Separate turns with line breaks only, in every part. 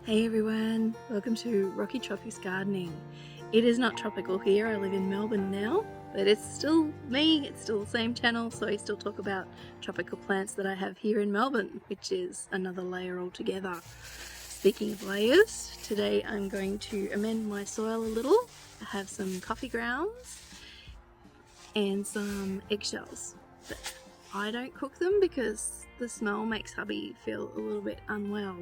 Hey everyone, welcome to Rocky Tropix Gardening. It is not tropical here, I live in Melbourne now, but it's still me, it's still the same channel, so I still talk about tropical plants that I have here in Melbourne, which is another layer altogether. Speaking of layers, today I'm going to amend my soil a little. I have some coffee grounds and some eggshells, but I don't cook them because the smell makes hubby feel a little bit unwell.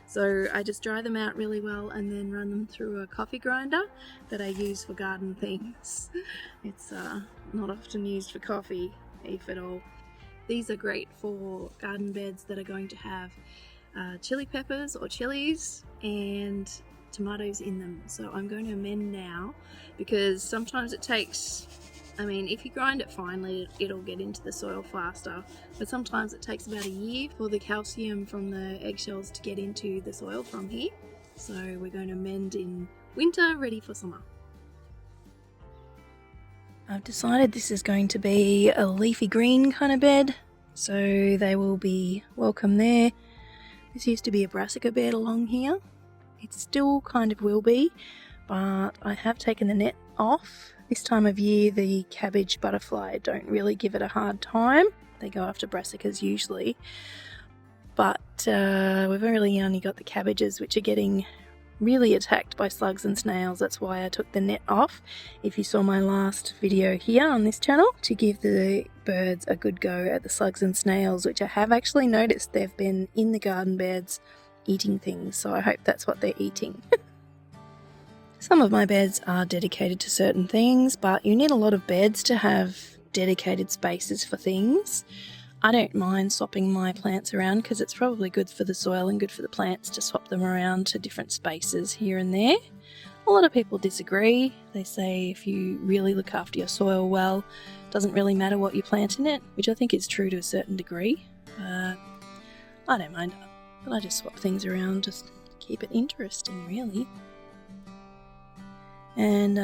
So I just dry them out really well and then run them through a coffee grinder that I use for garden things. It's not often used for coffee, if at all. These are great for garden beds that are going to have chili peppers or chilies and tomatoes in them. So I'm going to amend now because sometimes it takes, if you grind it finely, it'll get into the soil faster, but sometimes it takes about a year for the calcium from the eggshells to get into the soil from here. So we're going to amend in winter, ready for summer. I've decided this is going to be a leafy green kind of bed, so they will be welcome there. This used to be a brassica bed along here. It still kind of will be, but I have taken the net off. This time of year the cabbage butterfly don't really give it a hard time. They go after brassicas usually, but we've really only got the cabbages which are getting really attacked by slugs and snails. That's why I took the net off. If you saw my last video here on this channel, to give the birds a good go at the slugs and snails, which I have actually noticed they've been in the garden beds eating things, so I hope that's what they're eating. Some of my beds are dedicated to certain things, but you need a lot of beds to have dedicated spaces for things. I don't mind swapping my plants around because it's probably good for the soil and good for the plants to swap them around to different spaces here and there. A lot of people disagree. They say if you really look after your soil well, it doesn't really matter what you plant in it, which I think is true to a certain degree. I don't mind, but I just swap things around, just keep it interesting really. And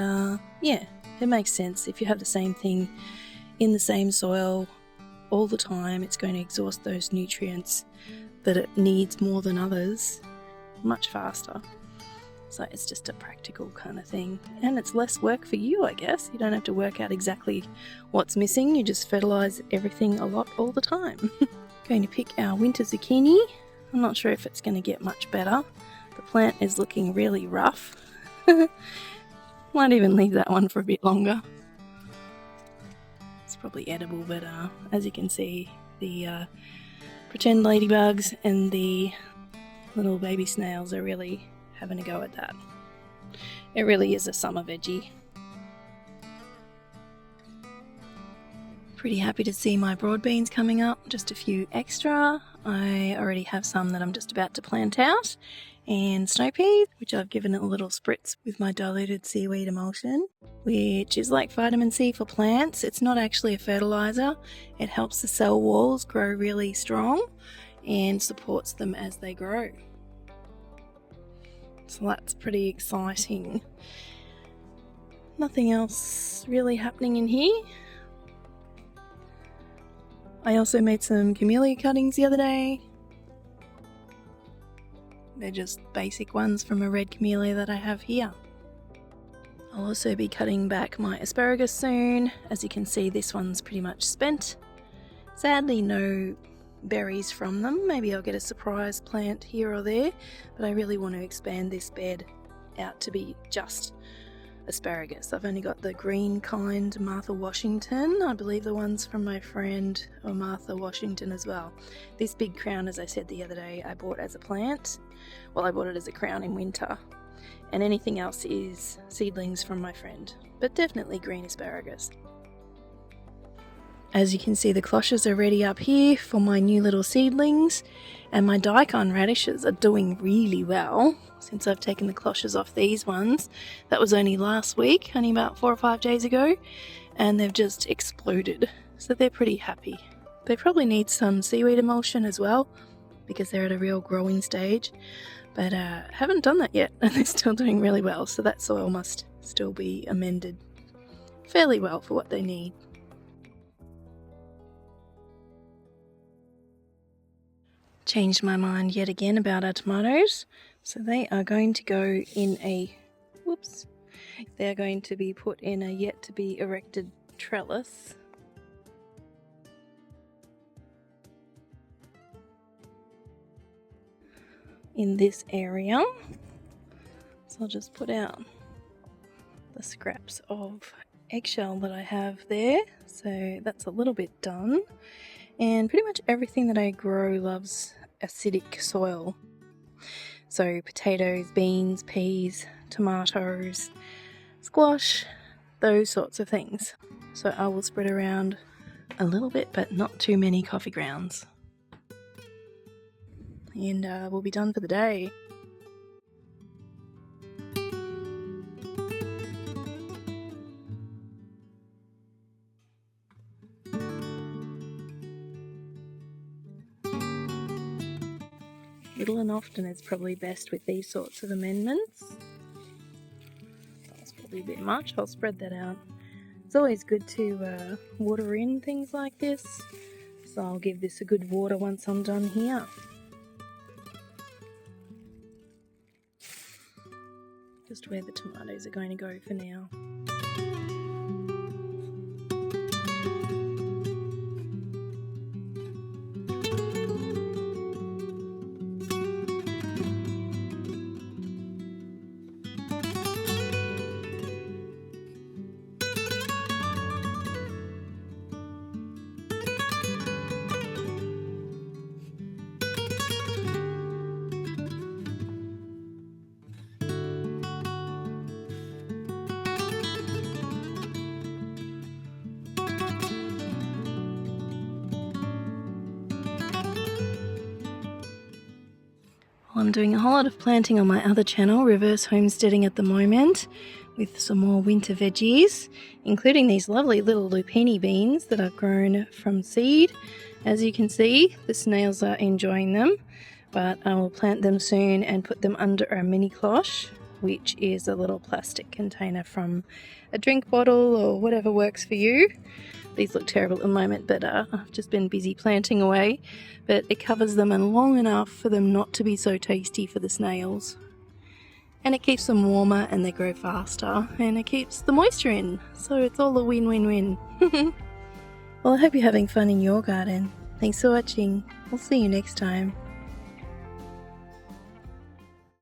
yeah, it makes sense. If you have the same thing in the same soil all the time, it's going to exhaust those nutrients that it needs more than others much faster. So it's just a practical kind of thing, and it's less work for you, I guess. You don't have to work out exactly what's missing, you just fertilise everything a lot all the time. Going to pick our winter zucchini. I'm not sure if it's going to get much better. The plant is looking really rough. Might even leave that one for a bit longer. It's probably edible, but as you can see, the pretend ladybugs and the little baby snails are really having a go at that. It really is a summer veggie. Pretty happy to see my broad beans coming up, just a few extra. I already have some that I'm just about to plant out, and snow peas, which I've given it a little spritz with my diluted seaweed emulsion, which is like vitamin C for plants. It's not actually a fertilizer. It helps the cell walls grow really strong and supports them as they grow. So that's pretty exciting. Nothing else really happening in here. I also made some camellia cuttings the other day. They're just basic ones from a red camellia that I have here. I'll also be cutting back my asparagus soon. As you can see, this one's pretty much spent. Sadly, no berries from them. Maybe I'll get a surprise plant here or there, but I really want to expand this bed out to be just asparagus. I've only got the green kind, Martha Washington. I believe the ones from my friend are Martha Washington as well. This big crown, as I said the other day, I bought as a plant. Well, I bought it as a crown in winter. And anything else is seedlings from my friend, but definitely green asparagus. As you can see, the cloches are ready up here for my new little seedlings, and my daikon radishes are doing really well since I've taken the cloches off these ones. That was only last week, only about 4 or 5 days ago, and they've just exploded, so they're pretty happy. They probably need some seaweed emulsion as well because they're at a real growing stage, but haven't done that yet, and they're still doing really well, so that soil must still be amended fairly well for what they need. Changed my mind yet again about our tomatoes. So they are going to go in a, whoops, they're going to be put in a yet to be erected trellis. In this area. So I'll just put out the scraps of eggshell that I have there. So that's a little bit done. And pretty much everything that I grow loves acidic soil. So potatoes, beans, peas, tomatoes, squash, those sorts of things. So I will spread around a little bit, but not too many coffee grounds. And we'll be done for the day. Little and often is probably best with these sorts of amendments. That's probably a bit much. I'll spread that out. It's always good to water in things like this, so I'll give this a good water once I'm done here. Just where the tomatoes are going to go for now. I'm doing a whole lot of planting on my other channel, Reverse Homesteading, at the moment, with some more winter veggies, including these lovely little lupini beans that I've grown from seed. As you can see, the snails are enjoying them, but I will plant them soon and put them under a mini cloche, which is a little plastic container from a drink bottle or whatever works for you. These look terrible at the moment, but I've just been busy planting away, but it covers them and long enough for them not to be so tasty for the snails. And it keeps them warmer and they grow faster, and it keeps the moisture in, so it's all a win-win-win. Well, I hope you're having fun in your garden. Thanks for watching. I'll see you next time.